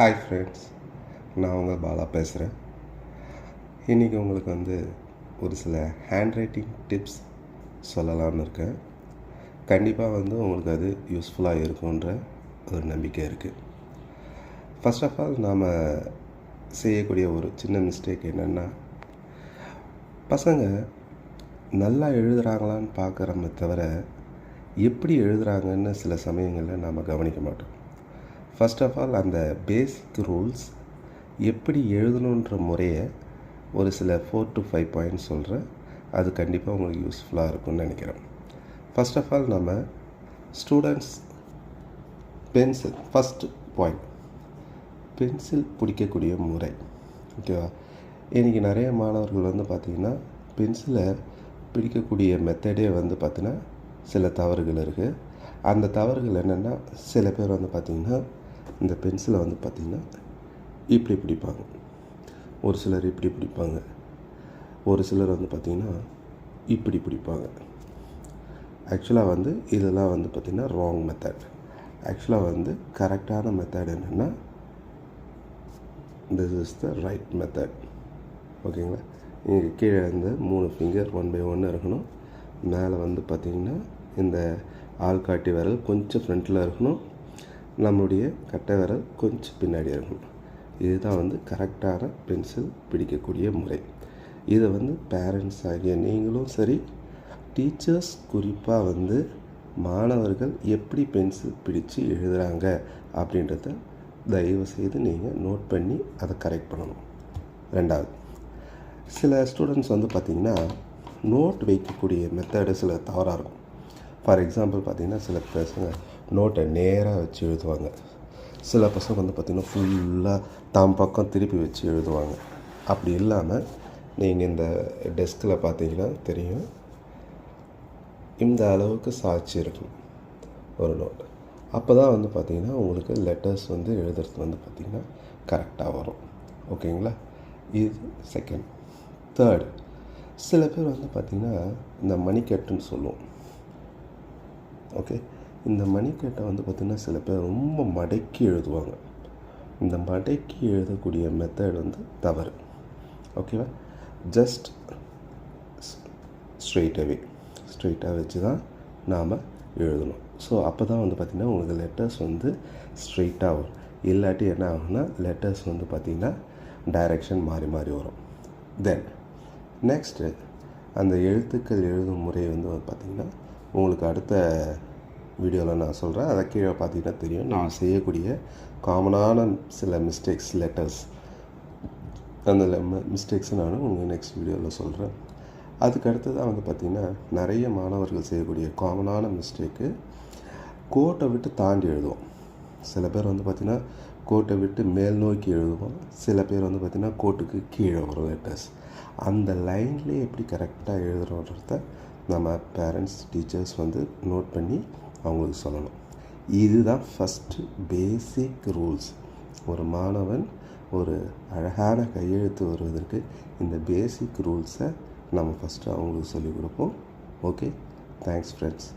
Hi friends, நான் உங்கள் பாலா பேசுகிறேன். இன்றைக்கி உங்களுக்கு ஒரு சில ஹேண்ட் ரைட்டிங் டிப்ஸ் சொல்லலாம்னு இருக்கேன். கண்டிப்பாக உங்களுக்கு அது யூஸ்ஃபுல்லாக இருக்குன்ற ஒரு நம்பிக்கை இருக்குது. ஃபர்ஸ்ட் ஆஃப் ஆல் நாம் செய்யக்கூடிய ஒரு சின்ன மிஸ்டேக் என்னென்னா, பசங்க நல்லா எழுதுகிறாங்களான்னு பார்க்குறோமே தவிர எப்படி எழுதுகிறாங்கன்னு சில சமயங்களில் நாம் கவனிக்க மாட்டோம். ஃபர்ஸ்ட் ஆஃப் ஆல் அந்த பேசிக் ரூல்ஸ் எப்படி எழுதணுன்ற முறையை ஒரு சில 4 to 5 பாயிண்ட்ஸ் சொல்கிறேன். அது கண்டிப்பாக உங்களுக்கு யூஸ்ஃபுல்லாக இருக்கும்னு நினைக்கிறேன். ஃபர்ஸ்ட் ஆஃப் ஆல் நம்ம students pencil, first point pencil பிடிக்கக்கூடிய முறை. ஓகேவா? இன்றைக்கி நிறைய மாணவர்கள் பார்த்திங்கன்னா பென்சிலை பிடிக்கக்கூடிய மெத்தடே பார்த்திங்கன்னா சில தவறுகள் இருக்குது. அந்த தவறுகள் என்னென்னா, சில பேர் பார்த்திங்கன்னா இந்த பென்சிலை பார்த்திங்கன்னா இப்படி பிடிப்பாங்க, ஒரு சிலர் இப்படி பிடிப்பாங்க, ஒரு சிலர் பார்த்திங்கன்னா இப்படி பிடிப்பாங்க. ஆக்சுவலாக இதெல்லாம் பார்த்திங்கன்னா ராங் மெத்தட். ஆக்சுவலாக கரெக்டான மெத்தட் என்னென்னா, this is the right method. ஓகேங்களா? இங்கே கீழே 3 ஃபிங்கர் 1 by 1 இருக்கணும். மேலே பார்த்திங்கன்னா இந்த ஆள்காட்டி விரல் கொஞ்சம் ஃப்ரண்ட்டில் இருக்கணும், நம்மளுடைய கட்டை விரல் கொஞ்சம் பின்னாடி இருக்கணும். இதுதான் கரெக்டான பென்சில் பிடிக்கக்கூடிய முறை. இதை பேரண்ட்ஸ் ஆகிய நீங்களும் சரி, டீச்சர்ஸ் குறிப்பாக மாணவர்கள் எப்படி பென்சில் பிடிச்சு எழுதுகிறாங்க அப்படின்றத தயவு செய்து நீங்கள் நோட் பண்ணி அதை கரெக்ட் பண்ணணும். ரெண்டாவது, சில ஸ்டூடெண்ட்ஸ் பார்த்திங்கன்னா நோட் வைக்கக்கூடிய மெத்தடு சில தவறாக இருக்கும். ஃபார் எக்ஸாம்பிள் பார்த்திங்கன்னா சில பசங்க நோட்டை நேராக வச்சு எழுதுவாங்க. சில பசங்க பார்த்திங்கன்னா ஃபுல்லாக தாம் பக்கம் திருப்பி வச்சு எழுதுவாங்க. அப்படி இல்லாமல் நீங்கள் இந்த டெஸ்கில் பார்த்தீங்கன்னா தெரியும், இந்த அளவுக்கு சாய்ச்சி இருக்கும் ஒரு நோட். அப்போ தான் பார்த்திங்கன்னா உங்களுக்கு லெட்டர்ஸ் எழுதுறது பார்த்திங்கன்னா கரெக்டாக வரும். ஓகேங்களா? இது செகண்ட். தேர்டு, சில பேர் பார்த்திங்கன்னா இந்த மணிக்கட்டுன்னு சொல்லுவோம். ஓகே, இந்த மணிக்கட்டை பார்த்திங்கன்னா சில பேர் ரொம்ப மடக்கி எழுதுவாங்க. இந்த மடக்கி எழுதக்கூடிய மெத்தட் தவறு. ஓகேவா? ஜஸ்ட் ஸ்ட்ரெயிட்டாக வச்சு தான் நாம் எழுதணும். ஸோ அப்போ தான் பார்த்திங்கன்னா உங்களுக்கு லெட்டர்ஸ் ஸ்ட்ரெயிட்டாக வரும். இல்லாட்டி என்ன ஆகும்னா லெட்டர்ஸ் பார்த்திங்கன்னா டைரெக்ஷன் மாறி மாறி வரும். தென் நெக்ஸ்ட்டு, அந்த எழுத்துக்கள் எழுதும் முறை பார்த்திங்கன்னா உங்களுக்கு அடுத்த வீடியோவில் நான் சொல்கிறேன். அதை கீழே பார்த்தீங்கன்னா தெரியும். நான் செய்யக்கூடிய காமனான சில மிஸ்டேக்ஸ், லெட்டர்ஸ், அந்த மிஸ்டேக்ஸை நான் உங்களுக்கு நெக்ஸ்ட் வீடியோவில் சொல்கிறேன். அதுக்கு அடுத்து தான் பார்த்திங்கன்னா நிறைய மாணவர்கள் செய்யக்கூடிய காமனான மிஸ்டேக்கு, கோட்டை விட்டு தாண்டி எழுதுவோம். சில பேர் பார்த்திங்கன்னா கோட்டை விட்டு மேல் நோக்கி எழுதுவோம். சில பேர் பார்த்திங்கன்னா கோட்டுக்கு கீழே வரும் லெட்டர்ஸ். அந்த லைன்லேயே எப்படி கரெக்டாக எழுதுகிறோன்றத நம்ம பேரண்ட்ஸ், டீச்சர்ஸ் நோட் பண்ணி அவங்களுக்கு சொல்லணும். இதுதான் ஃபஸ்ட்டு பேசிக் ரூல்ஸ். ஒரு மாணவன் ஒரு அழகான கையெழுத்து வருவதற்கு இந்த பேசிக் ரூல்ஸை நம்ம ஃபஸ்ட்டு அவங்களுக்கு சொல்லிக் கொடுப்போம். Okay, thanks friends.